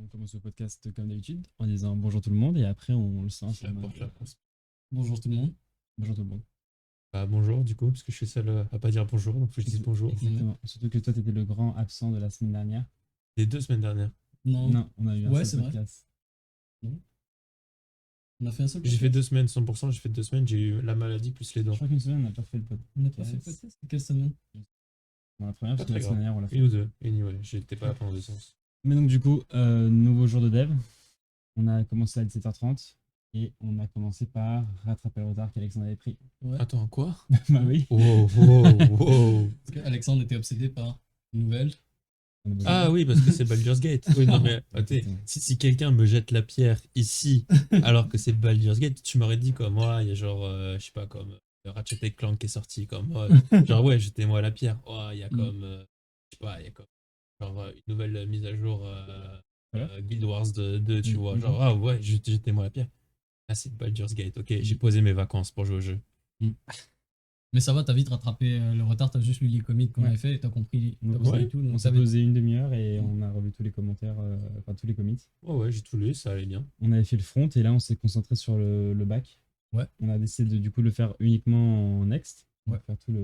On commence le podcast comme d'habitude en disant bonjour tout le monde et après on le sent. Je la porte, je la pense. Bonjour tout le monde. Bonjour tout le monde. Bah, bonjour, du coup, parce que je suis seul à pas dire bonjour, donc faut que je dise bonjour. Exactement. Surtout que toi, t'étais le grand absent de la semaine dernière. Les 2 semaines dernières. Non, Non, on a eu un Ouais, seul c'est vrai. podcast. on a fait un seul J'ai fait podcast. 2 semaines, 100%, j'ai fait 2 semaines, j'ai eu la maladie plus les Je dents. crois qu'une semaine, on n'a pas fait le podcast. On n'a pas fait le podcast. C'était quelle semaine? Bon, la première, Pas parce que la très semaine grave. dernière, on l'a fait. Une ou deux, anyway, j'étais pas là pendant 2 séances. Mais donc, du coup, nouveau jour de dev. On a commencé à 17h30 et on a commencé par rattraper le retard qu'Alexandre avait pris. Ouais. Attends, quoi? Bah oui. Wow, wow, wow. Parce qu'Alexandre était obsédé par une nouvelle. Ah oui, parce que c'est Baldur's Gate. Oui, non, mais attends, si quelqu'un me jette la pierre ici, alors que c'est Baldur's Gate, tu m'aurais dit comme moi, il y a genre, je sais pas, comme Ratchet et Clank qui est sorti, comme moi. Genre, ouais, jetez-moi la pierre. Oh, il y a comme, je sais pas, il y a comme, genre, une nouvelle mise à jour Voilà. Guild Wars 2, tu vois. Mhm. Genre, ah ouais, jetez-moi la pierre. Ah, c'est Baldur's Gate, ok, j'ai posé mes vacances pour jouer au jeu. Mais ça va, t'as vite rattrapé le retard, t'as juste lu les comics qu'on Ouais. avait fait et t'as compris, Donc, et tout. on Donc s'est ça va. posé une demi-heure et on a revu tous les commentaires, enfin tous les comics. Ouais, j'ai tout lu, ça allait bien. On avait fait le front et là on s'est concentré sur le back. Ouais. On a décidé de du coup le faire uniquement en next. On va Ouais. faire toutes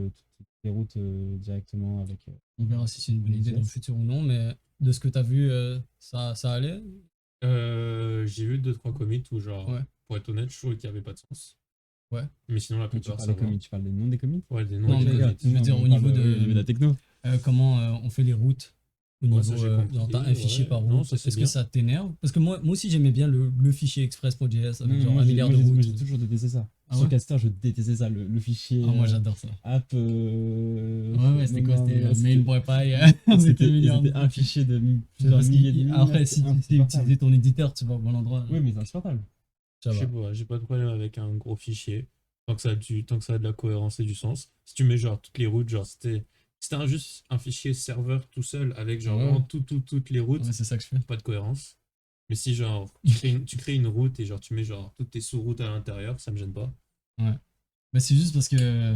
les routes directement avec. On verra si c'est une bonne idée dans le futur ou non, mais de ce que t'as vu, ça allait. J'ai lu 2-3 comics où, genre, Ouais. pour être honnête, je trouvais qu'il n'y avait pas de sens. Ouais. Mais sinon, la Quand tu plupart, parles ça des va. comics, tu parles des noms des comics. Ouais, des noms Non, des mais comics. je veux dire, au niveau de la techno. Comment on fait les routes au Ouais, niveau, ça, j'ai compris, genre, t'as un fichier ouais. par Non, route. ça, c'est Est-ce que bien. ça t'énerve? Parce que moi aussi j'aimais bien le fichier express.js avec genre moi, un milliard de moi, routes. j'ai toujours détesté ça. Ah Sur ouais? Caster, je détestais ça, le fichier Ah, moi j'adore ça. app. Ouais, c'était quoi? C'était c'était- mail.py. C'était C'était milliard de un fichier de Parce plusieurs milliers de que, lignes. après, si tu sais insupportable. utiliser ton éditeur, tu vas au bon endroit. Oui, mais c'est insupportable. Ça Je sais va. pas, j'ai pas de problème avec un gros fichier. Tant que ça a de la cohérence et du sens. Si tu mets genre toutes les routes, genre c'était juste un fichier serveur tout seul avec genre Ouais. vraiment toutes les routes, Ouais, c'est ça que je fais. pas de cohérence. Mais si genre tu crées une route et genre tu mets genre toutes tes sous-routes à l'intérieur, ça me gêne pas. Mais c'est juste parce que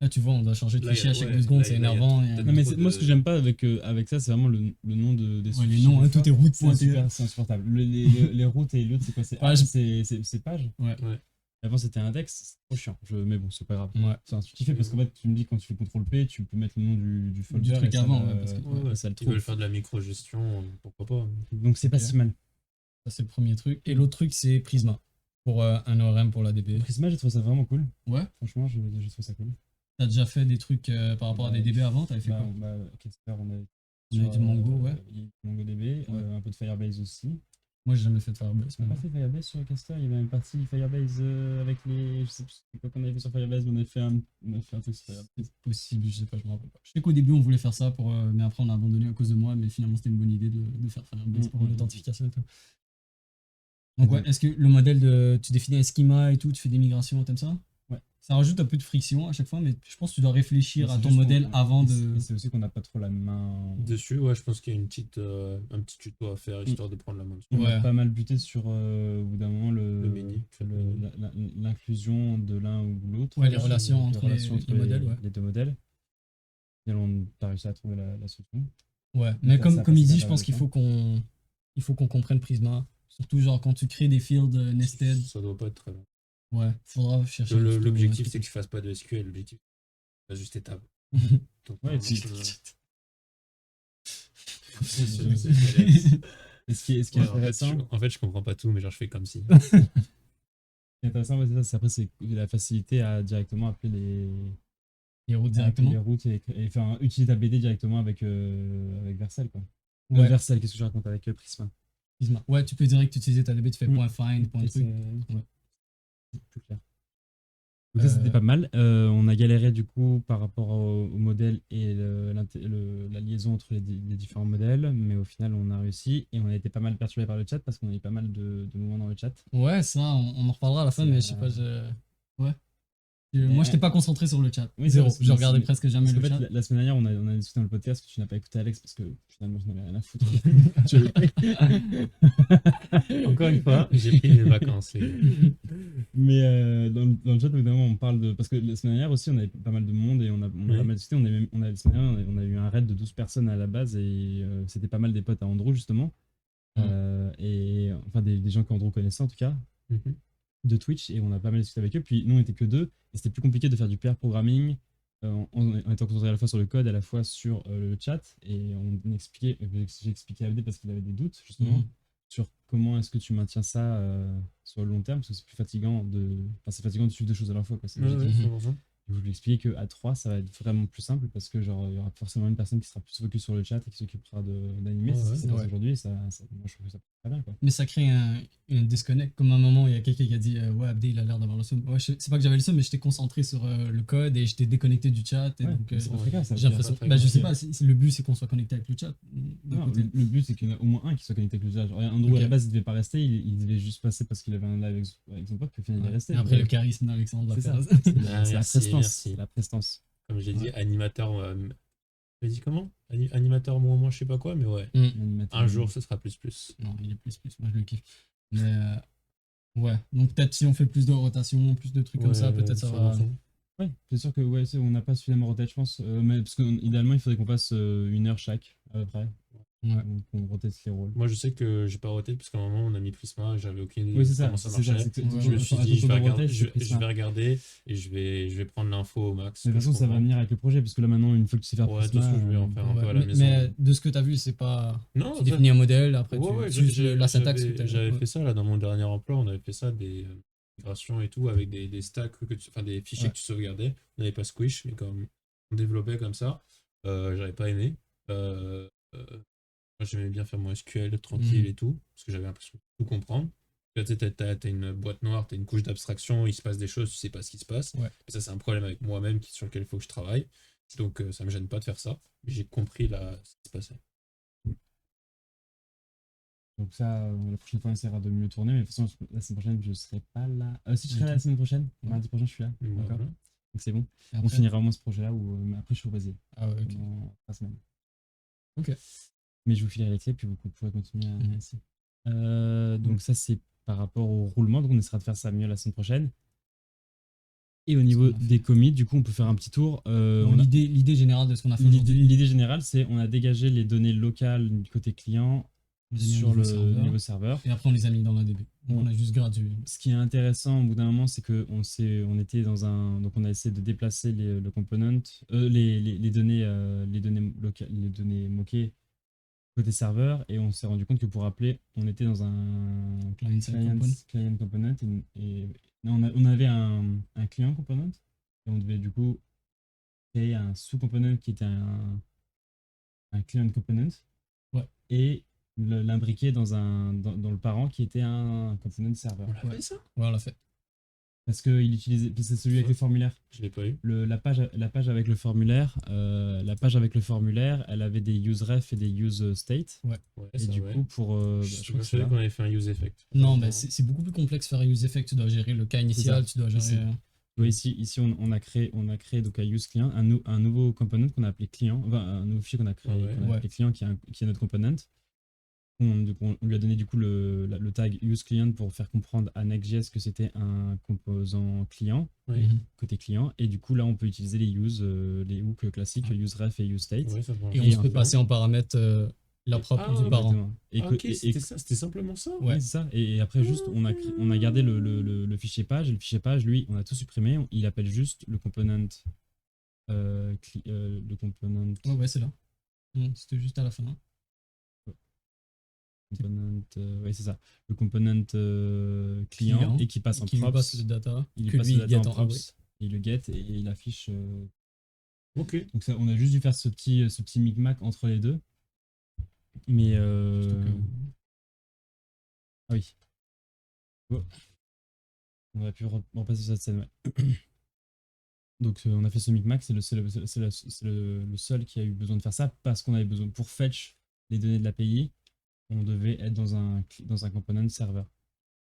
là, tu vois, on doit changer de Là, y a- fichier à chaque ouais, 2 secondes, là, c'est là, y a énervant. tout- et- t'as Non, mais trop moi, ce que de- j'aime pas avec ça, c'est vraiment le nom des Ouais, sous-fichiers. les noms, hein, tout est route C'est insupportable. Les routes et l'autre, c'est quoi? C'est Page. c'est page. Ouais. Ouais. Avant, c'était index, c'est trop chiant. Mais bon, c'est pas grave. Ouais. C'est un truc qui fait parce qu'en fait, tu me dis quand tu fais CTRL P, tu peux mettre le nom du folder. Du truc et ça avant, va- ouais, parce que- Ouais, ouais. ça le Ils veulent trouve. faire de la micro-gestion, pourquoi pas. Donc, c'est pas Ok. si mal. Ça, c'est le premier truc. Et l'autre truc, c'est Prisma. Pour un ORM pour l'ADB. Prisma, j'ai trouvé ça vraiment cool. Ouais. Franchement, j'ai trouvé ça cool. T'as déjà fait des trucs par rapport à des DB avant? T'avais fait quoi? Casper, on a On a eu du Mongo, ouais. MongoDB, Ouais. un peu de Firebase aussi. Moi, j'ai jamais fait de Firebase. On n'a pas fait Firebase sur Caster, il y avait une partie Firebase avec les. Je sais plus quoi qu'on avait fait sur Firebase, mais on a fait un truc sur Firebase. C'est possible, je sais pas, je me rappelle pas. Je sais qu'au début, on voulait faire ça, mais après, on a abandonné à cause de moi, mais finalement, c'était une bonne idée de faire Firebase pour l'authentification et tout. Donc, ouais, est-ce que le modèle tu définis un schema et tout, tu fais des migrations, t'aimes ça? Ouais. Ça rajoute un peu de friction à chaque fois, mais je pense que tu dois réfléchir Mais à c'est ton juste modèle qu'on- avant et de. c'est aussi qu'on n'a pas trop la main. Dessus, ouais, je pense qu'il y a un petit tuto à faire histoire de prendre la main dessus. On a Ouais. pas mal buté sur, au bout d'un moment, Le menu. l'inclusion de l'un ou de l'autre. Ouais, les relations entre les modèles, ouais. les deux modèles. Et on a réussi à trouver la solution. Ouais, mais ça comme passe il pas dit, je mal pense de qu'il temps. faut qu'on comprenne Prisma. Surtout, genre, quand tu crées des fields nested. Ça doit pas être très long. Ouais, faudra chercher. un tuto, L'objectif, ouais. c'est que tu fasses pas de SQL. L'objectif, c'est de faire juste étable. Donc, Ouais, c'est- Et ce qui est Ouais, intéressant, en fait, je comprends pas tout, mais genre, je fais comme si. ce qui est intéressant, ouais, c'est ça, après, c'est la facilité à directement appeler Les routes appeler directement. les routes et faire utiliser ta BD directement avec Vercel, quoi. Ouais. Vercel, qu'est-ce que je raconte avec Prisma. Prisma. Ouais, tu peux direct utiliser ta DB, tu fais Mm. .find, Et .truc. c'est Ouais. plus clair. Donc ça, c'était Euh, pas mal. On a galéré du coup par rapport au modèle et la liaison entre les différents modèles, mais au final, on a réussi et on a été pas mal perturbé par le chat parce qu'on a eu pas mal de mouvements dans le chat. Ouais, ça, on en reparlera à la fin, C'est, mais je sais pas, Ouais. Moi, j'étais pas concentré sur le chat. Oui, c'est Zéro. parce que Je regardais c'est- presque jamais Parce le qu'en chat. fait, la semaine dernière, on a discuté dans le podcast que tu n'as pas écouté Alex parce que finalement, je n'avais rien à foutre. Tu avais pris. Encore une fois, j'ai pris mes vacances. Mais dans le chat, évidemment, on parle de. Parce que la semaine dernière aussi, on avait pas mal de monde et on a Oui. pas mal discuté. La semaine dernière, on a eu un raid de 12 personnes à la base et c'était pas mal des potes à Andrew, justement. Et enfin des gens qu'Andrew connaissait en tout cas, Mhm. de Twitch, et on a pas mal discuté avec eux. Puis nous, on était que deux, et c'était plus compliqué de faire du pair programming en étant concentré à la fois sur le code, à la fois sur le chat. Et j'ai expliqué à Abdé parce qu'il avait des doutes justement sur comment est-ce que tu maintiens ça sur le long terme, parce que c'est plus fatigant c'est fatigant de suivre deux choses à la fois, quoi. C'est Ouais, logique. ouais, Mhm. 100%. Je vous expliquer qu'à 3, ça va être vraiment plus simple parce que genre il y aura forcément une personne qui sera plus focus sur le chat et qui s'occupera d'animer. Ouais, C'est ce qui ouais. se passe Ouais. aujourd'hui. Moi, je trouve que ça passe très bien, quoi. Mais ça crée un disconnect. Comme à un moment, il y a quelqu'un qui a dit ouais, Abdé, il a l'air d'avoir le seum. Ouais, c'est pas que j'avais le seum, mais j'étais concentré sur le code et j'étais déconnecté du chat. Et Ouais, donc, mais c'est pas très grave, ça. j'ai l'impression. pas très Bah, je grave. sais pas, le but, c'est qu'on soit connecté avec le chat. D'un Non, côté. le but, c'est qu'il y en a au moins un qui soit connecté avec le chat. Genre, Andrew, Ok. à la base, il devait pas rester. Il devait juste passer parce qu'il avait un live avec son pote. Puis au final, il est Ouais. resté. Et après, Mais le charisme d'Alexandre c'est ça. Lapierre. C'est Ah, c'est la merci, prestance. merci. C'est la prestance. Comme j'ai dit, Ouais. animateur. Tu dit comment? Animateur moins, je sais pas quoi, mais ouais. L'animateur. Un jour, ce sera plus. Non, il est plus. Moi, je le kiffe. Mais ouais. Donc, peut-être si on fait plus de rotation, plus de trucs comme ça, peut-être ça va. Ouais, c'est sûr que on n'a pas suffisamment rotate, je pense. Mais parce qu'idéalement, il faudrait qu'on passe 1 heure chaque, à peu près. Ouais. Qu'on rotate les rôles. Moi, je sais que j'ai pas roté parce qu'à un moment, on a mis Prisma, j'avais aucune idée Oui, de c'est ça. comment ça C'est ça. marchait. Je me suis dit, je vais regarder et je vais prendre l'info au max. Mais de toute façon, ça va venir avec le projet, parce que là, maintenant, une fois que tu sais faire Ouais, de toute façon, je vais en faire un peu à la mais, maison. mais de ce que tu as vu, c'est pas. Non, Tu ça- définis un modèle, après Ouais, tu uses la syntaxe que j'avais tu fait ça là dans mon dernier emploi, on avait fait ça, des migrations et tout, avec des stacks, enfin des fichiers Ouais. que tu sauvegardais. On n'avait pas Squish, mais comme on développait comme ça, j'avais pas aimé. Moi, j'aimais bien faire mon SQL tranquille et tout, parce que j'avais l'impression de tout comprendre. Tu sais, t'as une boîte noire, t'as une couche d'abstraction, il se passe des choses, tu sais pas ce qui se passe. Ouais. Et ça, c'est un problème avec moi-même sur lequel il faut que je travaille. Donc, ça me gêne pas de faire ça. Mais j'ai compris là ce qui se passait. Donc ça, la prochaine fois, on essaiera de mieux tourner. Mais de toute façon, la semaine prochaine, je serai pas là. Si je serai là la semaine prochaine, mardi prochain, je suis là. D'accord. Voilà. Donc c'est bon. Et On après- finira au moins ce projet-là, mais après, je suis au Brésil Ah ouais, ok. pendant 3 semaines. Ok. Mais je vous filerai les clés, puis vous pourrez continuer à Mhm. ici. Donc ça, c'est par rapport au roulement. Donc on essaiera de faire ça mieux la semaine prochaine. Et au niveau qu'on a fait. des commits, du coup, on peut faire un petit tour. Bon, l'idée générale de ce qu'on a fait aujourd'hui, L'idée générale, c'est on a dégagé les données locales du côté client on les a mis au sur niveau le serveur. niveau serveur. Et après, on les a mis dans l'ADB. Donc, on a juste gradué. Ce qui est intéressant au bout d'un moment, c'est qu'on était dans un. Donc, on a essayé de déplacer le component, les données, locales, les données moquées côté serveur, et on s'est rendu compte que pour appeler, on était dans un client component, et non, on avait un client component, et on devait du coup créer un sous-component qui était un client component, Ouais. et l'imbriquer dans le parent qui était un component serveur. On l'a fait ça? Ouais, on l'a fait. Parce que c'est celui avec le formulaire. Je l'ai pas eu. La page avec le formulaire, elle avait des useRef et des useState. Ouais, Et ça, du ouais. coup, Je savais qu'on avait fait un use effect. Non, mais c'est beaucoup plus complexe de faire un use effect. Tu dois gérer le cas initial, tu dois gérer. Oui, ici on a créé donc un use client, un nouveau component qu'on a appelé client, enfin un nouveau fichier qu'on a créé, qu'on a appelé client qui est notre component. On lui a donné du coup le tag use client pour faire comprendre à Next.js que c'était un composant client, Oui. côté client, et du coup là on peut utiliser les hooks classiques, useRef et useState. Ouais, Et on peut passer en paramètre la propre du parent. Exactement. C'était simplement ça. Ouais, c'est ça. Et après, juste, on a gardé le fichier page. Et le fichier page, lui, on a tout supprimé. Il appelle juste le component. Le component. Ouais, c'est là. C'était juste à la fin. Ouais, c'est ça. Le component client et qui passe en qui props. passe le data. Il que passe lui, le data get en en props. Il le get et il affiche. Ok. Donc, ça, on a juste dû faire ce petit micmac entre les deux. Mais. Ah oui. Oh. On aurait pu repasser sur cette scène, ouais. Donc on a fait ce micmac, c'est le seul qui a eu besoin de faire ça parce qu'on avait besoin, pour fetch les données de l'API, on devait être dans un component serveur.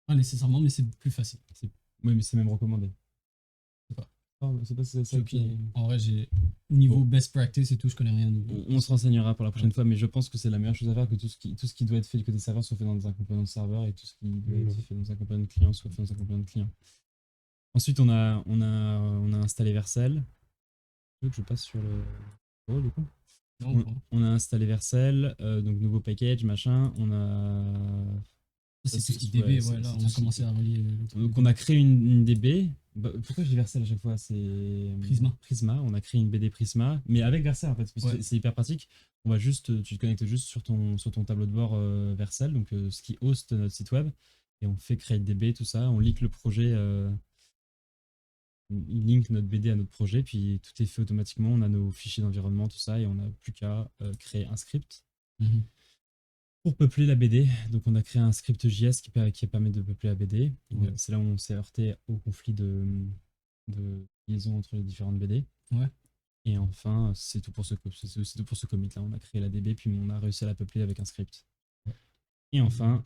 Pas nécessairement, mais c'est plus facile. Oui, mais c'est même recommandé. C'est pas ça qui... En vrai, au niveau best practice et tout, je connais rien. On se renseignera pour la prochaine fois, mais je pense que c'est la meilleure chose à faire, que tout ce qui doit être fait du côté serveur soit fait dans un component serveur et tout ce qui doit être fait dans un component client soit fait dans un component client. Ensuite, on a installé Vercel. Je passe sur le... Oh, du coup. On a installé Vercel, donc nouveau package, machin. On a. Ça, c'est tout ce qui ouais, DB, c'est- là, c'est on tout a ce commencé qui- à relier le truc. Donc on a créé une DB. Pourquoi je dis Vercel à chaque fois? C'est Prisma. Prisma. On a créé une BD Prisma, mais avec Vercel en fait, parce que Ouais. c'est hyper pratique. On va juste, tu te connectes juste sur ton tableau de bord Vercel, donc ce qui host notre site web, et on fait créer DB, tout ça. On leak le projet, on link notre BD à notre projet, puis tout est fait automatiquement. On a nos fichiers d'environnement, tout ça, et on n'a plus qu'à créer un script Mhm. pour peupler la BD. Donc on a créé un script JS qui permet de peupler la BD. Ouais. C'est là où on s'est heurté au conflit de liaison entre les différentes BD. Ouais. Et enfin, c'est tout pour ce commit là. On a créé la DB, puis on a réussi à la peupler avec un script. Et enfin,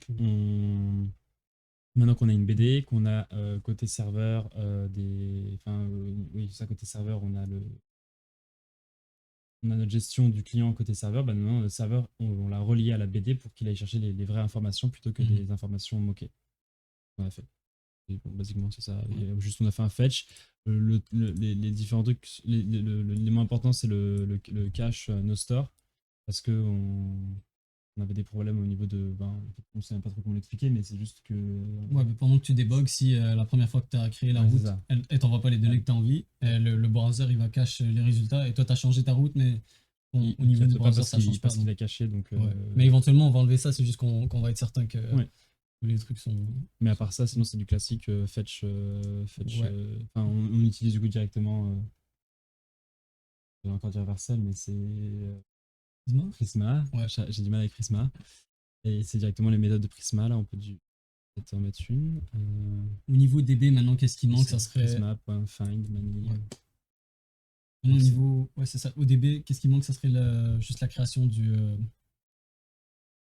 maintenant qu'on a une BD, qu'on a côté serveur oui, ça côté serveur, on a notre gestion du client côté serveur. Bah maintenant, le serveur, on l'a relié à la BD pour qu'il aille chercher les vraies informations plutôt que des informations moquées. On a fait. Et bon, basiquement, c'est ça. Et juste, on a fait un fetch. Les différents trucs, les moins importants, c'est le cache no store. Parce que on avait des problèmes au niveau de. On ne sait pas trop comment l'expliquer, mais c'est juste que. Ouais, mais pendant que tu débugs, si la première fois que tu as créé la Ouais, c'est route, ça. elle t'envoie pas les données Ouais. que tu as envie, le browser il va cacher les résultats et toi tu as changé ta route, mais au Il niveau capte du pas browser parce ça change pas. qu'il a caché. Donc, Ouais. Mais éventuellement on va enlever ça, c'est juste qu'on va être certain que Ouais. les trucs sont. Mais à part ça, sinon, c'est du classique fetch. Ouais. On utilise du coup directement. Je vais encore dire Vercel, mais c'est Prisma. Ouais. J'ai du mal avec Prisma. Et c'est directement les méthodes de Prisma. Là, on peut peut-être en mettre une. Au niveau DB maintenant, qu'est-ce qui manque? Ça serait. Prisma.find, mani. Ouais. Maintenant, au niveau. Ouais, c'est ça. Au DB, qu'est-ce qui manque? Ça serait juste la création du.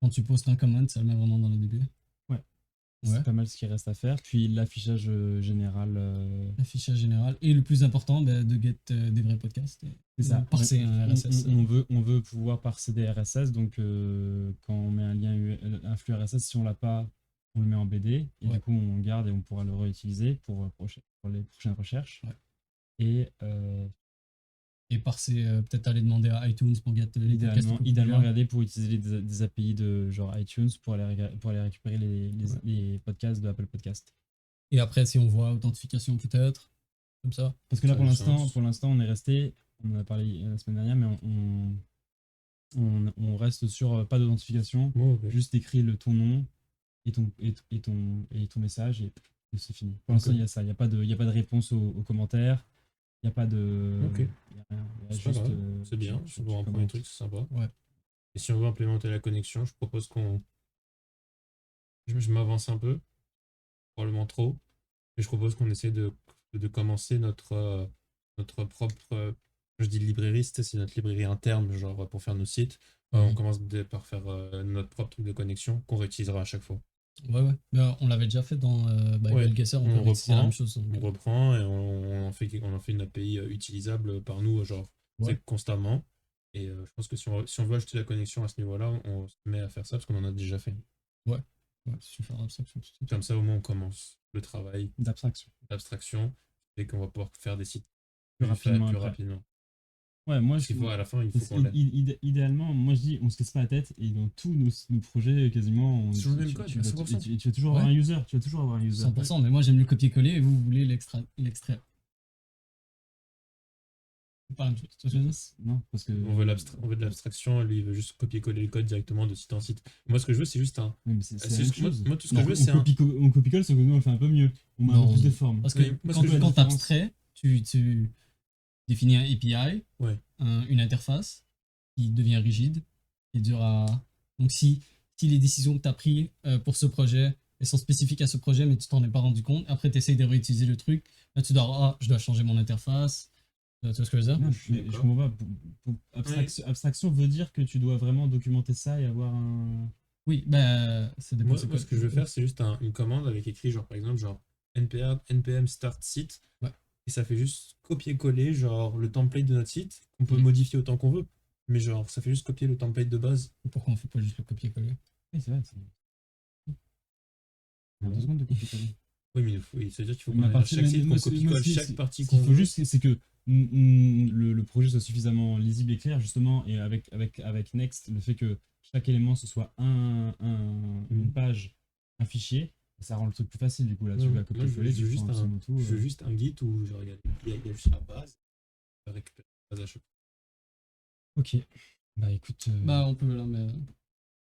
Quand tu postes un comment, ça le met vraiment dans le DB. C'est Ouais. pas mal ce qui reste à faire. Puis l'affichage général. L'affichage général. Et le plus important, de get des vrais podcasts. C'est ça. Parser un RSS. On veut pouvoir parser des RSS. Donc, quand on met un flux RSS, si on l'a pas, on le met en BD. Et Ouais. du coup, on garde et on pourra le réutiliser pour les prochaines recherches. Ouais. Et parser, peut-être aller demander à iTunes pour get les podcasts. idéalement regarder pour utiliser des API de genre iTunes pour aller récupérer les podcasts de Apple Podcast. Et après, si on voit authentification peut-être, comme ça. Parce que là, Ça pour l'instant, on est resté, on en a parlé la semaine dernière, mais on reste sur pas d'authentification, juste écrit ton nom et ton message et c'est fini. Pour l'instant, il y a ça. Il n'y a pas de réponse aux commentaires. Il n'y a pas de. Ok. Il y a rien. Il y a C'est pas juste, grave, c'est bien, tu c'est bon, un premier commentes. truc, c'est sympa. Ouais. Et si on veut implémenter la connexion, je propose qu'on. Je m'avance un peu, probablement trop, mais je propose qu'on essaie de commencer notre propre. Je dis librairie, c'est notre librairie interne, genre pour faire nos sites. On commence par faire notre propre truc de connexion qu'on réutilisera à chaque fois. Ouais. Ben, on l'avait déjà fait dans Belgesser, on peut réutiliser la même chose. Donc. On reprend et on en fait une API utilisable par nous, genre constamment. Et je pense que si on veut ajouter la connexion à ce niveau-là, on se met à faire ça parce qu'on en a déjà fait. Ouais, si tu fais l'abstraction. Comme ça, au moins, on commence le travail d'abstraction et qu'on va pouvoir faire des sites plus rapidement. Ouais, moi, à la fin, il faut qu'on l'ait. idéalement, moi je dis, on se casse pas la tête et dans tous nos projets, quasiment, C'est toujours le même code, tu 100%. vas toujours avoir un user. Tu vas toujours avoir un user. 100%, mais moi j'aime le copier-coller et vous voulez l'extraire. C'est pas la même chose. Tu vois ce que je veux dire? Non, parce que. On veut de l'abstraction, lui il veut juste copier-coller le code directement de site en site. Moi, ce que je veux, c'est juste un. Oui, mais c'est la même chose. Moi, tout ce que je veux, c'est on copie-colle, sauf que nous, on le fait un peu mieux. On met un peu plus de forme. Parce que quand tu abstrais, tu définis un API, une interface qui devient rigide, qui durera. Donc, si les décisions que tu as prises pour ce projet, elles sont spécifiques à ce projet, mais tu t'en es pas rendu compte, après tu essayes de réutiliser le truc, là tu dois, je dois changer mon interface. Tu vois ce que je veux dire? Non, je comprends pas. Abstraction veut dire que tu dois vraiment documenter ça et avoir un. Oui, ben, ça dépend. Moi, ce que je veux faire, c'est juste une commande avec écrit, genre, par exemple, genre npm start site. Ouais. Et ça fait juste copier-coller, genre, le template de notre site, qu'on peut modifier autant qu'on veut. Mais genre, ça fait juste copier le template de base. Pourquoi on fait pas juste le copier-coller? Oui, c'est vrai. On a 2 secondes de copier-coller. Oui, mais ça veut dire qu'il faut Ma qu'on partie, chaque site qu'on copie-colle, chaque partie qu'on. Ce qu'il faut juste, c'est que le projet soit suffisamment lisible et clair, justement, et avec Next, le fait que chaque élément ce soit une page, un fichier, ça rend le truc plus facile du coup. Là, tu vas copier-coller, tu prends absolument tout. Je veux juste un Git où je regarde, il y a juste la base, je récupère la base à chaque fois. Ok. Bah écoute. Bah, on peut là, mais.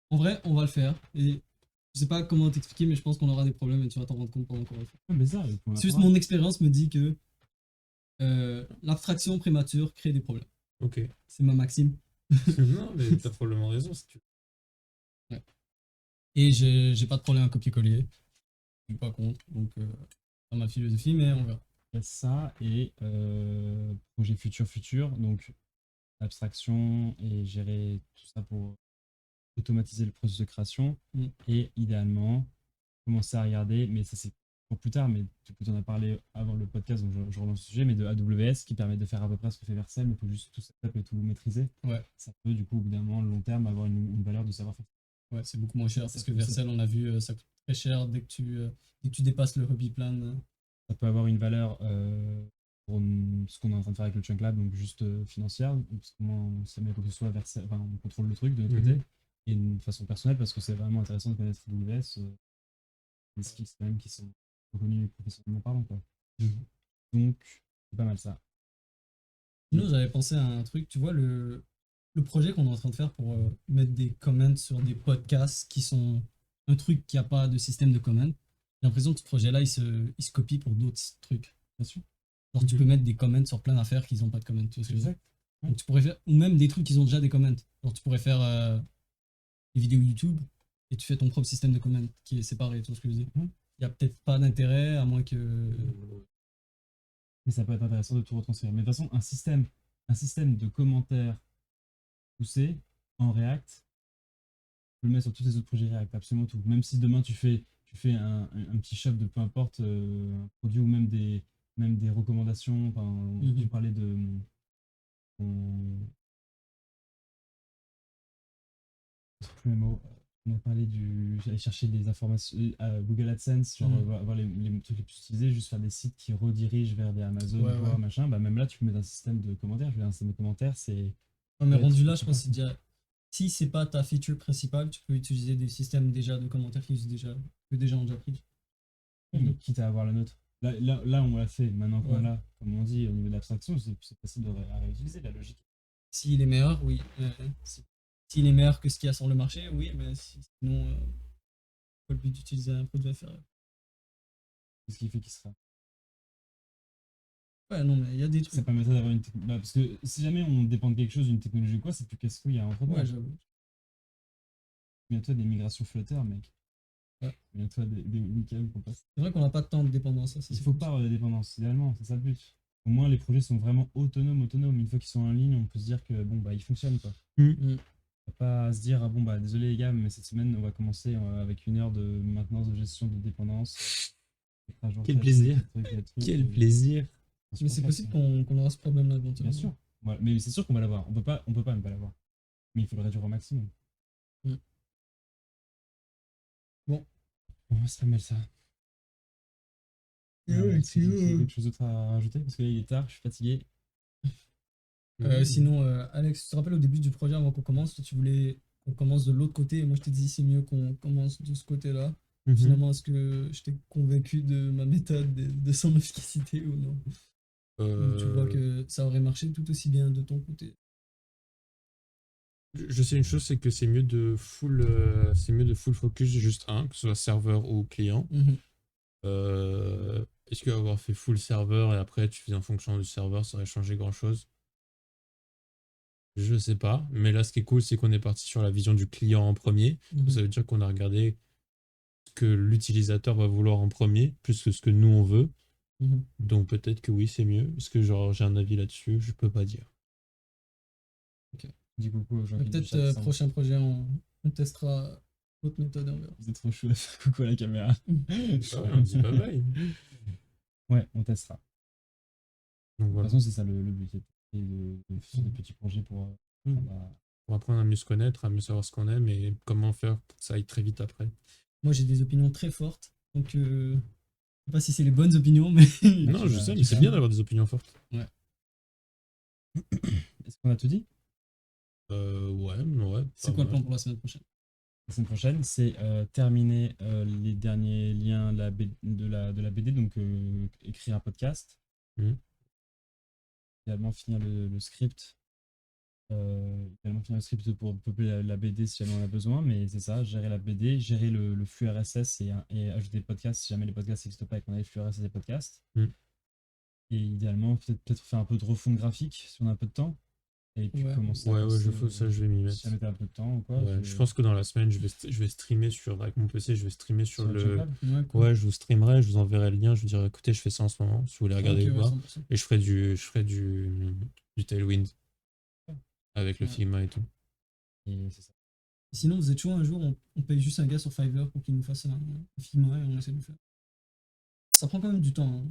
En vrai, on va le faire. Et je sais pas comment t'expliquer, mais je pense qu'on aura des problèmes et tu vas t'en rendre compte pendant qu'on va le faire. mais ça, C'est juste mon expérience me dit que l'abstraction prémature crée des problèmes. Ok. C'est ma maxime. Non, mais t'as probablement raison si tu veux. Ouais. Et j'ai pas de problème à copier-coller. Je suis pas contre. Donc, dans ma philosophie, mais on verra. Il y a ça et projet futur. Donc, abstraction et gérer tout ça pour automatiser le processus de création. Et idéalement, commencer à regarder, mais ça c'est pour plus tard, mais du coup, tu en as parlé avant le podcast, donc je relance le sujet, mais de AWS qui permet de faire à peu près ce que fait Vercel, mais il faut juste tout setup et tout maîtriser. Ouais. Ça peut, du coup, au bout d'un moment, long terme, avoir une valeur de savoir faire. Ouais, c'est beaucoup moins cher parce que Vercel, on a vu, ça coûte très cher dès que tu dépasses le hobby plan. Ça peut avoir une valeur pour ce qu'on est en train de faire avec le Chunk Lab, donc juste financière, parce que moi, on sait bien que ce soit Vercel, enfin, on contrôle le truc de notre côté, et de façon personnelle, parce que c'est vraiment intéressant de connaître AWS, des skills quand même qui sont reconnus professionnellement parlant, quoi. Donc, c'est pas mal ça. Sinon, j'avais pensé à un truc, tu vois, le projet qu'on est en train de faire pour mettre des comments sur des podcasts qui sont un truc qui n'a pas de système de comments. J'ai l'impression que ce projet-là, il se copie pour d'autres trucs. Bien sûr. Genre, tu peux mettre des comments sur plein d'affaires qui n'ont pas de comments. Tu vois ce que je veux dire? Exact. Donc, tu pourrais faire, ou même des trucs qui ont déjà des comments. Genre, tu pourrais faire des vidéos YouTube et tu fais ton propre système de comments qui est séparé. Tu vois ce que je veux dire? Il n'y a peut-être pas d'intérêt à moins que. Mais ça peut être intéressant de tout retranscrire. Mais de toute façon, un système de commentaires poussé en React, tu peux le mettre sur tous les autres projets React, absolument tout. Même si demain tu fais un petit shop de peu importe un produit ou même des recommandations. Enfin, tu parlais de. Je trouve plus les mots. On a parlé j'allais chercher des informations à Google AdSense, genre voir les trucs les plus utilisés, juste faire des sites qui redirigent vers des Amazon, machin. Bah, même là, tu peux mettre un système de commentaires. Je veux dire, un système de commentaires, c'est. Non, mais rendu là, je pense que c'est déjà. Si c'est pas ta feature principale, tu peux utiliser des systèmes déjà de commentaires que des gens ont déjà pris. Mais quitte à avoir la nôtre. Là, on l'a fait. Maintenant qu'on l'a, comme on dit, au niveau de l'abstraction, c'est facile à réutiliser la logique. S'il est meilleur, oui. S'il est meilleur que ce qu'il y a sur le marché, oui, mais sinon, pas le but d'utiliser un produit inférieur. Qu'est-ce qui fait qu'il sera. Ouais, non, mais il y a des trucs. Ça permettrait d'avoir une technologie. Parce que si jamais on dépend de quelque chose, d'une technologie ou quoi, c'est plus casse-couille à entretenir. Ouais, j'avoue. Bientôt des migrations Flutter, mec. Ouais. Bientôt des week-ends qu'on passe. C'est vrai qu'on n'a pas tant de dépendance. Il faut pas avoir de dépendance, idéalement, c'est ça le but. Au moins, les projets sont vraiment autonomes. Une fois qu'ils sont en ligne, on peut se dire que bon, bah, ils fonctionnent, quoi. On va pas se dire, ah bon, bah, désolé les gars, mais cette semaine, on va commencer avec 1 heure de maintenance de gestion de dépendance. Quel plaisir. Quel plaisir. Mais c'est possible qu'on aura ce problème-là bientôt. Bien sûr. Voilà. Mais c'est sûr qu'on va l'avoir. On peut pas ne pas l'avoir. Mais il faut le réduire au maximum. Bon, c'est pas mal ça. Quelque chose d'autre à rajouter parce qu'il est tard, je suis fatigué. Sinon, Alex, tu te rappelles au début du projet avant qu'on commence, tu voulais qu'on commence de l'autre côté et moi je t'ai dit c'est mieux qu'on commence de ce côté-là. Finalement, est-ce que je t'ai convaincu de ma méthode, de son efficacité ou non? Donc, tu vois que ça aurait marché tout aussi bien de ton côté. Je sais une chose, c'est que c'est mieux de full focus juste un, que ce soit serveur ou client. Est-ce qu'avoir fait full serveur et après tu fais en fonction du serveur, ça aurait changé grand chose? Je sais pas, mais là ce qui est cool, c'est qu'on est parti sur la vision du client en premier. Ça veut dire qu'on a regardé ce que l'utilisateur va vouloir en premier, plus que ce que nous on veut. Donc peut-être que oui, c'est mieux. Est-ce que genre j'ai un avis là-dessus? Je peux pas dire. Ok. Du coup, peut-être prochain projet, on testera votre méthode et on verra. Vous êtes trop chou à faire coucou à la caméra. On dit bye bye. Ouais, on testera. Donc, voilà. De toute façon, c'est ça le but. Et de faire des petits projets pour apprendre à mieux se connaître, à mieux savoir ce qu'on aime et comment faire pour que ça aille très vite après. Moi, j'ai des opinions très fortes. Donc, je sais pas si c'est les bonnes opinions, mais. Non, je sais, mais c'est bien d'avoir des opinions fortes. Ouais. Est-ce qu'on a tout dit? Ouais. C'est quoi le plan pour la semaine prochaine? La semaine prochaine, c'est terminer les derniers liens de la BD, donc écrire un podcast, Mhm. également finir le script. Également finir le script pour peupler la BD si jamais on a besoin, mais c'est ça, gérer la BD, gérer le flux RSS et ajouter des podcasts si jamais les podcasts n'existent pas et qu'on a les flux RSS des podcasts. Mhm. Et idéalement, peut-être faire un peu de refonte graphique si on a un peu de temps. Et puis Ouais. commencer à Ouais, bosser, je fais ça, je vais m'y si mettre. jamais t'as un peu de temps ou quoi. Ouais, je pense que dans la semaine, je vais streamer avec mon PC, je vais streamer sur sur le. Junkable. Ouais, cool. Ouais, je vous streamerai, je vous enverrai le lien, je vous dirai écoutez, je fais ça en ce moment, si vous voulez regarder Ok, ou ouais, pas. 100%. Et du Tailwind avec le Ouais. Figma et tout. Et c'est ça. Sinon, vous êtes chaud un jour, on paye juste un gars sur Fiverr pour qu'il nous fasse un Figma et on essaie de le faire. Ça prend quand même du temps, hein.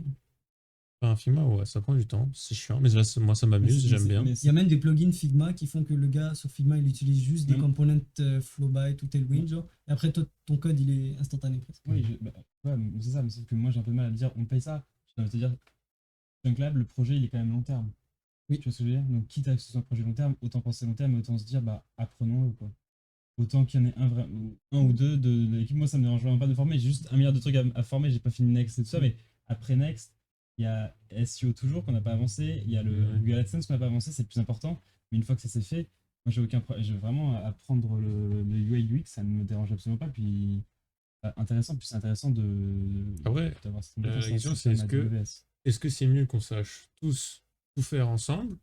Enfin, un Figma, ouais, ça prend du temps, c'est chiant, mais là, moi ça m'amuse, j'aime bien. Il y a même des plugins Figma qui font que le gars sur Figma il utilise juste des Même- components Flowbyte ou Tailwind, genre, et après toi, ton code il est instantané presque. Oui, ouais, mais c'est ça, mais sauf que moi j'ai un peu de mal à me dire on paye ça. Je vais te dire, Junklab, le projet il est quand même long terme. Oui. Tu vois ce que je veux dire? Donc quitte à ce que ce soit un projet long terme, autant penser long terme et autant se dire bah apprenons-le quoi. Autant qu'il y en ait un ou deux de l'équipe. Moi ça me dérange vraiment pas de former, j'ai juste un milliard de trucs à former, j'ai pas fini Next et tout ça, mais après Next, il y a SEO toujours qu'on n'a pas avancé, il y a le Ouais. Google AdSense qu'on n'a pas avancé, c'est le plus important. Mais une fois que ça s'est fait, moi j'ai aucun problème. Je veux vraiment apprendre le UI UX, ça ne me dérange absolument pas. Puis intéressant, puis c'est intéressant Après, d'avoir cette la compétence en question, c'est système AWS. est-ce que c'est mieux qu'on sache tous tout faire ensemble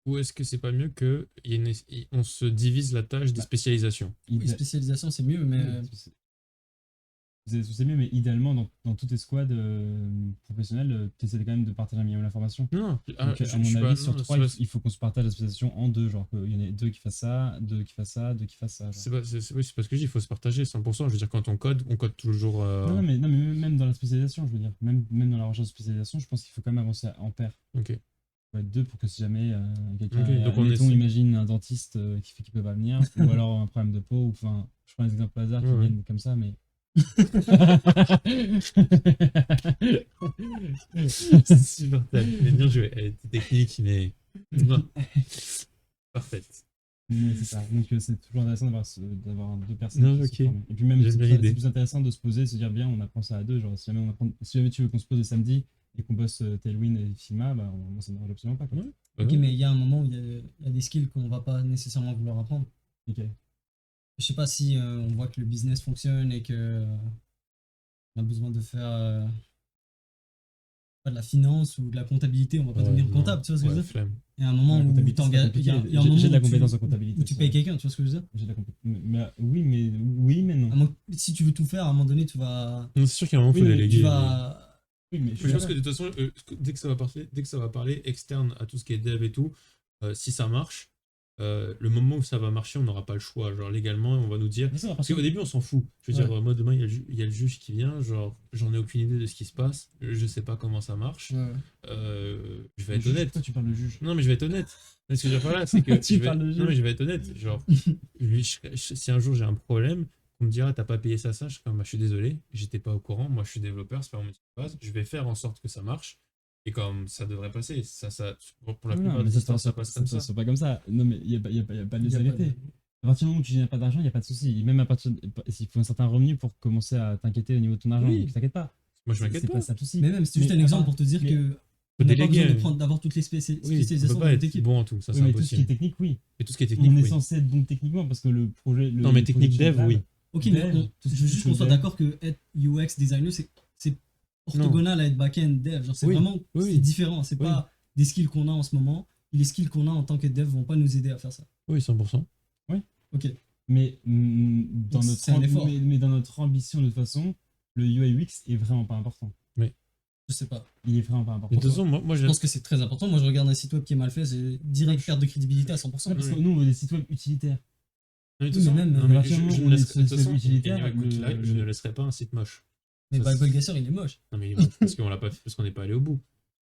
ou est-ce que c'est pas mieux que on se divise la tâche des Bah, spécialisations? Oui, spécialisation c'est mieux, mais C'est mieux, mais idéalement, dans toutes tes squads professionnelles, tu essaies quand même de partager un minimum d'informations. Non, Donc, à mon avis, sur trois, il faut qu'on se partage la spécialisation en deux. Genre, qu'il y en ait deux qui fassent ça, deux qui fassent ça, deux qui fassent ça. Genre. oui, c'est pas ce que je dis, il faut se partager 100%. Je veux dire, quand on code toujours. Non, mais même dans la spécialisation, je veux dire, même dans la recherche de spécialisation, je pense qu'il faut quand même avancer en paire. Ok. Il faut être deux pour que si jamais quelqu'un, Ok, donc on admettons, essaie. imagine un dentiste qui fait qu'il peut pas venir, ou alors un problème de peau, ou enfin, je prends des exemples au hasard qui Ouais, ouais. viennent comme ça, mais. C'est supportable. Mais bien joué. Elle était technique, mais. Parfaite. Mais c'est ça. Donc c'est toujours intéressant d'avoir deux personnes Non, qui se ok. forment. Et puis même, J'aime c'est bien plus, l'idée. c'est plus intéressant de se poser, de se dire bien, on apprend ça à deux. Genre, si jamais tu veux qu'on se pose le samedi et qu'on bosse Tailwind et Figma, bah, moi ça ne me dérange absolument pas. Quoi. Ouais. ok, mais il y a un moment où il y a des skills qu'on va pas nécessairement vouloir apprendre. Ok. Je sais pas si on voit que le business fonctionne et que on a besoin de faire pas de la finance ou de la comptabilité, on va pas devenir Non. comptable, tu vois ce que je veux Ouais, dire? flemme. Il y a un moment La où comptabilité, c'est t'engages, compliqué. il y a un moment J'ai de la où compétence tu, en comptabilité. où tu ça. payes quelqu'un, tu vois ce que je veux dire? J'ai de la oui, mais non. Si tu veux tout faire, à un moment donné, tu vas. Non, c'est sûr qu'à un moment, il Oui, faut mais déléguer. Tu vas. Oui, mais Je pense que de toute façon, dès que ça va parler externe à tout ce qui est dev et tout, si ça marche, le moment où ça va marcher, on n'aura pas le choix. Genre légalement, on va nous dire. Mais ça, Parce qu'au début, on s'en fout. Je veux Ouais. dire, moi, demain, il y a le juge qui vient. Genre, j'en ai aucune idée de ce qui se passe. Je sais pas comment ça marche. Je vais être honnête. Toi, tu parles de juge. Non, mais je vais être honnête. Mais ce que je veux dire par là, c'est que. Tu je vais- parles de Non, mais juge. je vais être honnête. Genre, si un jour j'ai un problème, on me dira, t'as pas payé ça, je suis comme, bah, je suis désolé, j'étais pas au courant. Moi, je suis développeur, c'est pas mon métier de base. Je vais faire en sorte que ça marche. Et comme ça devrait passer. Pour la Non, plupart mais des ça histoires, ça passe comme ça. c'est pas comme ça. Non, mais il n'y a pas de Il y a pas vérité. de- À partir du moment où tu génères pas d'argent, il n'y a pas de souci. Même à partir il faut un certain revenu pour commencer à t'inquiéter au niveau de ton argent. Oui. Donc t'inquiète pas. Moi, je m'inquiète C'est pas. pas ça le souci. Mais même, c'est juste Mais un à exemple part- pour te dire mais- que. Faut On n'a pas déléguer. besoin d'avoir toutes les Oui, on spécialisations peut dans pas notre être équipe. bon en tout, ça Oui, c'est mais tout ce qui est impossible. technique, oui. Et tout ce qui est On technique, est oui. censé être bon techniquement parce que le projet. Non, mais technique production dev, lab, oui. Ok, mais Dev, je veux juste qu'on soit dev. d'accord que être UX designer, c'est orthogonal à être back-end dev. Genre, c'est Oui, vraiment oui. c'est différent. C'est Oui. pas des skills qu'on a en ce moment. Et les skills qu'on a en tant que dev vont pas nous aider à faire ça. Oui, 100%. Ok. Mais Donc, c'est un effort. mais dans notre ambition, de toute façon, le UI UX est vraiment pas important. Je sais pas. Il est vraiment pas important. Mais de toute façon, moi Je j'aime. pense que c'est très important. Moi, je regarde un site web qui est mal fait, c'est direct perte de crédibilité à 100%. Ouais, parce que Oui. nous, on veut des sites web utilitaires. Mais de toute Oui, façon, mais même, non, mais à partir du moment je où ne on est laisserai- de toute sur façon, utilitaire, écoute, là, je le- ne laisserai pas un site moche. Mais Ça, Bible Gasser, il est moche. Non, mais il est moche parce qu'on l'a pas fait, parce qu'on n'est pas allé au bout.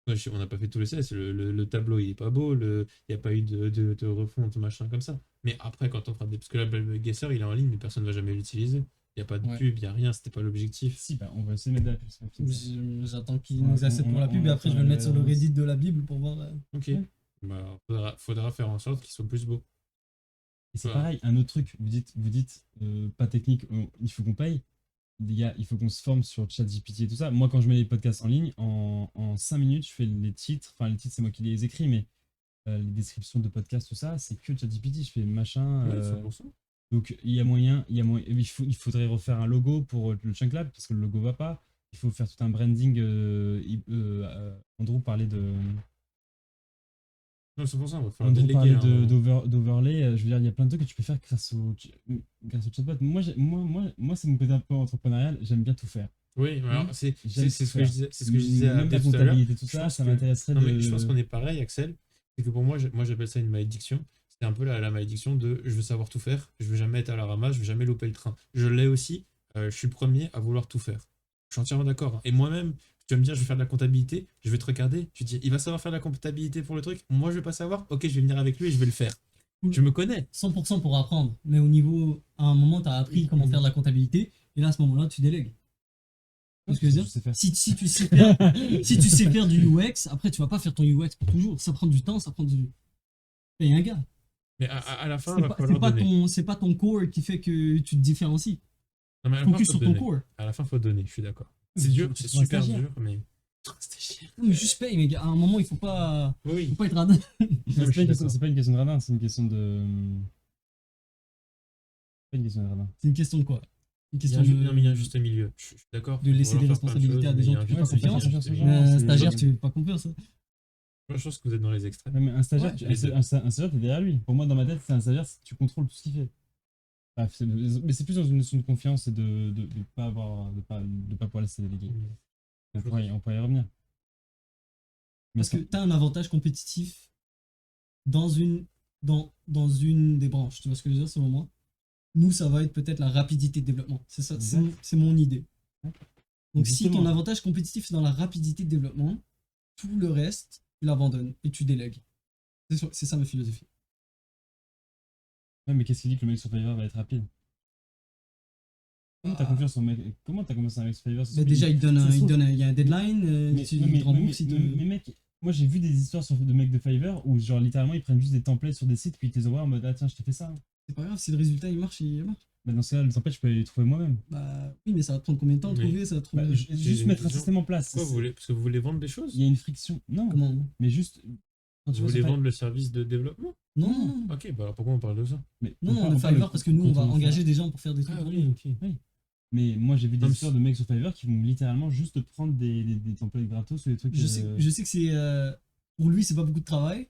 Ouais, on n'a pas fait tous les CS. Le tableau, il est pas beau. Il n'y a pas eu de refonte, machin comme ça. Mais après, quand on fera des. Parce que là, le Guesser, il est en ligne, mais personne ne va jamais l'utiliser. Il n'y a pas de Ouais. pub, il n'y a rien. C'était pas l'objectif. Si, bah, on va essayer de mettre de la pub. c'est pas fini. J'attends qu'il Ouais, nous accepte pour la pub et après je vais le mettre sur le Reddit de la Bible pour voir. Ok. Ouais. Bah, faudra faire en sorte qu'il soit plus beau. Et c'est Ouais. pareil, un autre truc, vous dites pas technique, il faut qu'on paye. Les gars, il faut qu'on se forme sur ChatGPT et tout ça. Moi, quand je mets les podcasts en ligne, en 5 minutes, je fais les titres. Enfin, les titres, c'est moi qui les écris, mais les descriptions de podcasts, tout ça, c'est que ChatGPT. Je fais machin. Ouais, 100%. Donc, il faudrait refaire un logo pour le Chunk Lab, parce que le logo va pas. Il faut faire tout un branding. Andrew parlait de. Non, 100%, il va falloir Andrew déléguer. parlait Hein. d'overlay. Je veux dire, il y a plein de trucs que tu peux faire grâce au chatbot. Moi, c'est mon côté un peu entrepreneurial. J'aime bien tout faire. Oui, mais alors, c'est J'aime ce tout que je faire. disais, c'est ce que je disais à Même la Abdel tout à l'heure. comptabilité, tout Je ça, pense ça que- m'intéresserait Non, de. mais je pense qu'on est pareil, Axel. C'est que pour moi, j'appelle ça une malédiction. C'est un peu la malédiction de je veux savoir tout faire, je veux jamais être à la ramasse, je veux jamais louper le train. Je l'ai aussi, je suis le premier à vouloir tout faire. Je suis entièrement d'accord. Hein. Et moi-même, tu vas me dire, je vais faire de la comptabilité, je vais te regarder, tu te dis, il va savoir faire de la comptabilité pour le truc, moi je vais pas savoir, ok, je vais venir avec lui et je vais le faire. Je me connais. 100% pour apprendre, mais au niveau, à un moment, tu as appris comment faire de la comptabilité, et là, à ce moment-là, tu délègues. Tu vois ce que je veux Je sais dire faire. si tu sais faire, si tu sais faire du UX, après, tu vas pas faire ton UX pour toujours. Ça prend du temps, ça prend du. Paye un gars. Mais à la fin, C'est il va pas, falloir donner. c'est pas ton core qui fait que tu te différencies. Non, mais à la fin, Focus faut sur ton donner. core. À la fin, faut donner, je suis d'accord. C'est Mais dur, tu c'est trouves un super stagiaire. dur, mais. Stagiaire. Non, mais juste paye, mais à un moment, il faut pas Oui. être radin. C'est pas une question de radin, c'est une question de. C'est pas une question de radin. C'est une question de quoi? Une Il y a question un de. non, mais il y a un juste milieu. Je suis d'accord. De laisser des responsabilités à des gens que tu fais pas confiance. aux Mais un c'est- stagiaire, tu fais pas confiance. Hein. Je pense que vous êtes dans les extrêmes. Ouais, mais un stagiaire, Ouais, tu- les deux. un stagiaire, t'es derrière lui. Pour moi, dans ma tête, c'est un stagiaire, tu contrôles tout ce qu'il fait. Bref, mais c'est plus dans une notion de confiance et de pas avoir, de pas pouvoir laisser déléguer. On pourrait y revenir. Mais Parce que tu as un avantage compétitif dans une, dans une des branches. Tu vois ce que je veux dire, selon moi? Nous, ça va être peut-être la rapidité de développement. C'est ça, Exact. c'est mon idée. D'accord. Donc, si ton Justement. avantage compétitif c'est dans la rapidité de développement, tout le reste, tu l'abandonnes et tu délègues. C'est ça ma philosophie. Ouais, mais qu'est-ce qui dit que le mec sur Fiverr va être rapide? Comment t'as confiance en mec? Comment t'as confiance en un mec sur Fiverr? Bah, déjà, il donne, Ça se il trouve- donne, il y a un deadline, il te rembourse, il te- mais mec, moi j'ai vu des histoires de mecs de Fiverr où genre littéralement ils prennent juste des templates sur des sites puis ils te les envoient en mode ah tiens je t'ai fait ça. C'est pas grave, si le résultat il marche, il marche. Bah, dans ce cas-là, le template je peux les trouver moi-même. Bah oui, mais ça va te prendre combien de temps à Mais- trouver? Ça va te Bah, trouver. juste une mettre un question. système en place. Pourquoi vous voulez Parce que vous voulez vendre des choses Il y a une friction. Non, Comment? mais juste. Quand tu Vous vas voulez sur vendre le service de développement Non, non, non. Ok, bah alors pourquoi on parle de ça Mais Non, on non, parle- de on parle Fiverr, parce que nous, on va quand engager des gens pour faire des trucs. Ah oui, ok. Mais moi j'ai vu des Non, mais histoires de mecs sur Fiverr qui vont littéralement juste prendre des templates gratos ou des trucs. Je sais que c'est. Pour lui, c'est pas beaucoup de travail.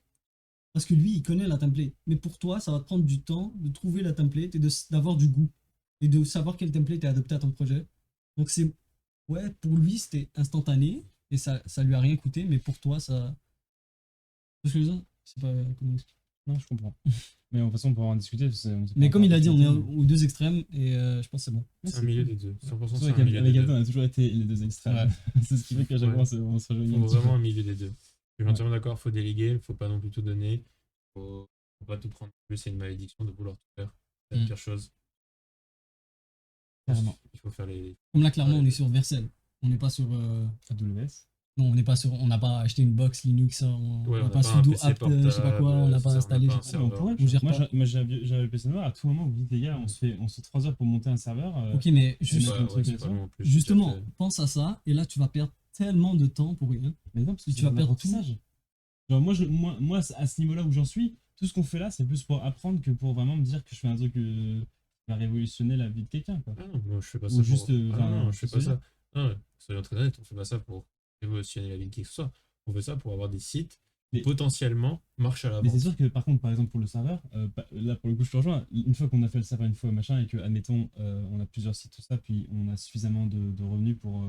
Parce que lui, il connaît la template. Mais pour toi, ça va te prendre du temps de trouver la template et d'avoir du goût. Et de savoir quel template est adopté à ton projet. Donc c'est. Ouais, pour lui, c'était instantané. Et ça lui a rien coûté. Mais pour toi, ça. Tu vois ce que je veux dire? C'est pas. Comment expliquer. Non, je comprends. Mais de toute façon, on pourra en discuter. Mais comme il a dit, on est aux deux extrêmes. Et je pense que c'est bon. C'est un milieu des deux. 100% c'est Avec un milieu des Abdel, deux. on a toujours été les deux extrêmes. C'est ce qui fait qu'à chaque Ouais. fois on se rejoint Il un faut petit peu. vraiment un milieu des deux. Je suis entièrement d'accord, faut déléguer, il faut pas non plus tout donner. Faut pas tout prendre non plus, c'est une malédiction de vouloir tout faire. C'est la Mm. pire chose. Carrément. Il faut faire les. Comme là, clairement, on est sur Vercel. On n'est pas sur. AWS. Non, on n'est pas sur. On n'a pas acheté une box Linux, on Ouais, n'a on pas n'a pas un sudo PC apt, je sais pas quoi, on n'a portable, pas ça, on installé. n'a pas un je sais pas. On serveur. pourrait. On gère Moi, pas. j'ai un PC noir. À tout moment, vous dites, les gars, on se fait 3 heures pour monter un serveur. Ok, mais je juste- mettre un truc c'est là-dessus. pas long en plus, justement, c'est déjà fait. pense à ça, et là, tu vas perdre tellement de temps pour rien. Mais non, parce que Tu tu vas vas perdre perdre l'apprentissage. Genre, moi, à ce niveau-là où j'en suis, tout ce qu'on fait là, c'est plus pour apprendre que pour vraiment me dire que je fais un truc qui va révolutionner la vie de quelqu'un. Quoi. Ah non, moi je fais pas Ou ça pour. juste, Ah enfin, non, je fais tu pas sais ça. Non, soyons très honnêtes, on fait pas ça pour révolutionner la vie de qui que ce soit. On fait ça pour avoir des sites qui Mais- potentiellement marchent à la Mais c'est vente. sûr que par contre, par exemple, pour le serveur, là pour le coup, je te rejoins. Une fois qu'on a fait le serveur une fois, machin, et que, admettons, on a plusieurs sites, tout ça, puis on a suffisamment de revenus pour.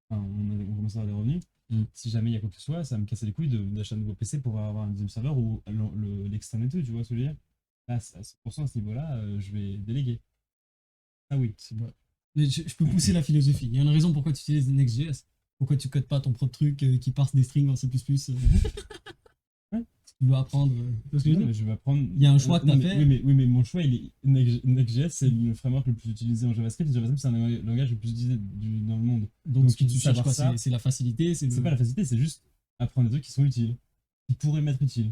Enfin, on commence à avoir des revenus. Mm. Si jamais il y a quoi que ce soit, ça va me casser les couilles d'acheter un nouveau PC pour avoir un deuxième serveur ou l'externe et tout, tu vois ce que je veux dire? Là, à 100% à ce niveau-là, je vais déléguer. Ah oui. C'est vrai. Mais je peux pousser la philosophie. Il y a une raison pourquoi tu utilises Next.js. Pourquoi tu codes pas ton propre truc qui parse des strings en C++. Ouais. Tu dois apprendre. Tu vois ce que je veux Non, dire? mais je vais apprendre. Il y a un choix que Non, t'as mais- fait. Oui, mais mon choix, il est Next.js, c'est le framework le plus utilisé en JavaScript. Et JavaScript, c'est un langage le plus utilisé dans le monde. Donc, ce que Donc, tu cherches savoir quoi? ça, C'est la facilité. C'est pas la facilité, c'est juste apprendre des trucs qui sont utiles, qui pourraient m'être utiles.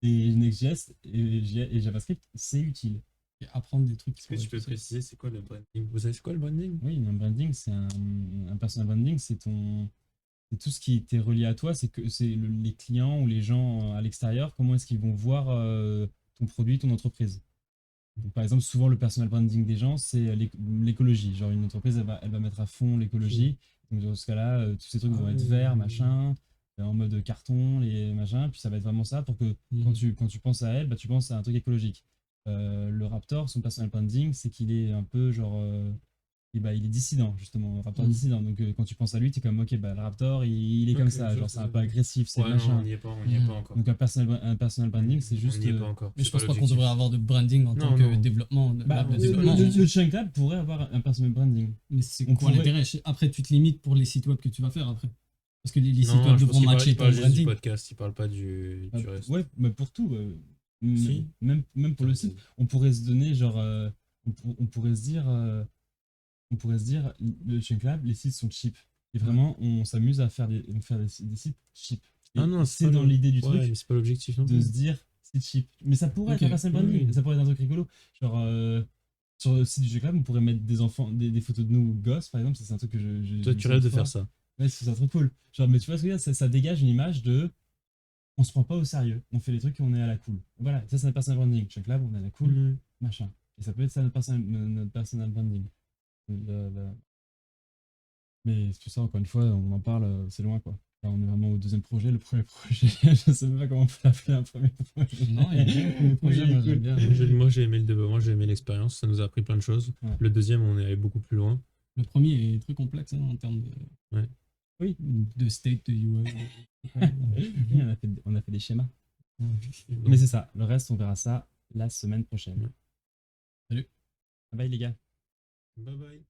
Et Next.js et JavaScript, c'est utile. Et apprendre des trucs. Est-ce que tu peux préciser c'est quoi le branding? Vous savez c'est quoi le branding? Oui, un branding, c'est un personal branding, c'est tout ce qui était relié à toi, c'est que c'est les clients ou les gens à l'extérieur, comment est-ce qu'ils vont voir ton produit, ton entreprise. Donc, par exemple, souvent le personal branding des gens, c'est l'écologie. Genre une entreprise, elle va mettre à fond l'écologie. Donc dans ce cas-là, tous ces trucs vont être verts, machin, en mode carton, les machins. Puis ça va être vraiment ça pour que quand tu penses à elle, bah, tu penses à un truc écologique. Le Raptor, son personal branding, c'est qu'il est un peu genre et bah, il est dissident, justement, Raptor dissident. Donc, quand tu penses à lui, tu es comme, ok, bah, le Raptor, il est comme ça, genre, c'est un peu agressif, c'est Ouais, non, machin. on n'y est pas, on n'y est pas encore. Donc, un personal branding, c'est juste. On n'y est pas encore. Mais je C'est pas pense pas qu'on l'objectif. devrait avoir de branding en tant Non, que non. développement. Bah, lab de développement. le Chunk Lab pourrait avoir un personal branding. Mais c'est on quoi pourrait- l'intérêt? Après, tu te limites pour les sites web que tu vas faire après. Parce que les sites Non, web je pense devront qu'il parle, matcher il ton parle juste du branding. podcast, il parle pas du reste. Ouais, mais pour tout. Si. Même pour le site, on pourrait se donner, genre. On pourrait se dire. Le Chunk Lab, les sites sont cheap. Et vraiment, on s'amuse à faire des sites cheap. Et Ah non, c'est dans l'idée du ouais, truc mais c'est pas l'objectif non de plus. se dire c'est cheap. Mais ça pourrait Ok, être un personal branding, oui. ça pourrait être un truc rigolo. Genre, sur le site du Chunk Lab, on pourrait mettre des enfants, des photos de nous gosses, par exemple. C'est un truc que Toi, tu rêves de faire ça. Ouais, c'est trop cool. Genre, mais tu vois ce que je veux dire, ça dégage une image de on se prend pas au sérieux, on fait les trucs et on est à la cool. Voilà, ça c'est un personal branding. Chunk Lab, on est à la cool, Mhm. machin. Et ça peut être ça notre personal branding. Mais tout ça, encore une fois, on en parle, c'est loin quoi. Là, on est vraiment au deuxième projet, le premier projet. Je sais même pas comment on peut l'appeler un premier projet. Non, il y a bien un premier projet, Oui, moi cool. j'aime bien. Moi, j'ai aimé le développement, moi j'ai aimé l'expérience, ça nous a appris plein de choses. Ouais. Le deuxième, on est allé beaucoup plus loin. Le premier est très complexe hein, en termes de, Ouais. Oui. de state, de UI. Oui, on a fait des schémas. Mais c'est ça, le reste, on verra ça la semaine prochaine. Ouais. Salut. Bye les gars. Bye bye.